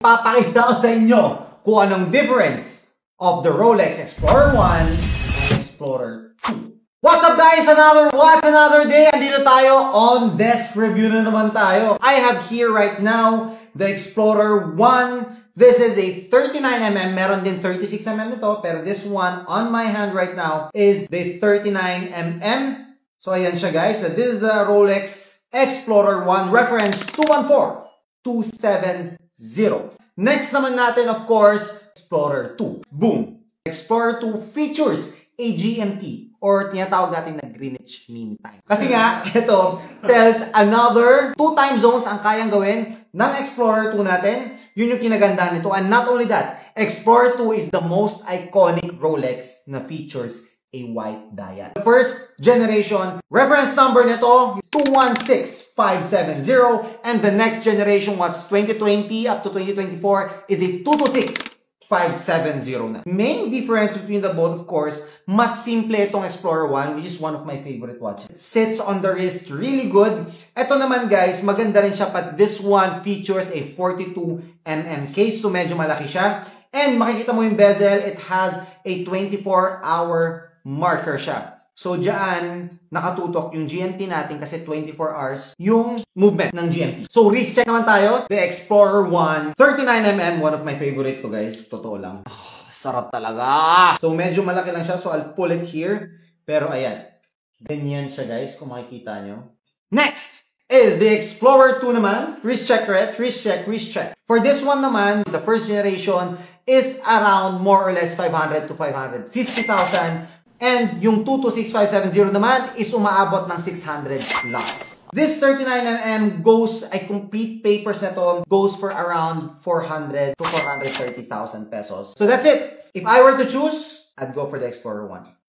Papakita ko sa inyo kung anong difference of the Rolex Explorer 1 and Explorer 2. What's up guys? Another watch, another day. Andito tayo on desk review na naman tayo. I have here right now the Explorer 1. This is a 39mm. Meron din 36mm nito. Pero this one on my hand right now is the 39mm. So ayan siya guys. So this is the Rolex Explorer 1 reference 214270. Next naman natin, of course, Explorer 2. Boom! Explorer 2 features a GMT or tinatawag natin na Greenwich Mean Time. Kasi nga, ito tells another 2 time zones ang kayang gawin ng Explorer 2 natin. Yun yung kinagandaan nito. And not only that, Explorer 2 is the most iconic Rolex na features a white dial. The first generation, reference number nito, 216570. And the next generation, what's 2020 up to 2024, is a 226570 na. Main difference between the both, of course, mas simple itong Explorer 1, which is one of my favorite watches. It sits on the wrist really good. Ito naman guys, maganda rin siya, but this one features a 42mm case, so medyo malaki siya. And makikita mo yung bezel, it has a 24-hour marker siya. So, dyan, nakatutok yung GMT natin kasi 24 hours yung movement ng GMT. So, wrist check naman tayo. The Explorer 1, 39mm, one of my favorite to guys. Totoo lang. Oh, sarap talaga! So, medyo malaki lang siya. So, I'll pull it here. Pero, ayan. Ganyan siya guys, kung makikita nyo. Next is the Explorer 2 naman. Wrist check, right? Wrist check, wrist check. For this one naman, the first generation is around more or less 500 to 550,000. And yung 226570 naman is umaabot ng 600 plus. This 39mm goes, ay complete papers na to, goes for around 400 to 430,000 pesos. So that's it. If I were to choose, I'd go for the Explorer 1.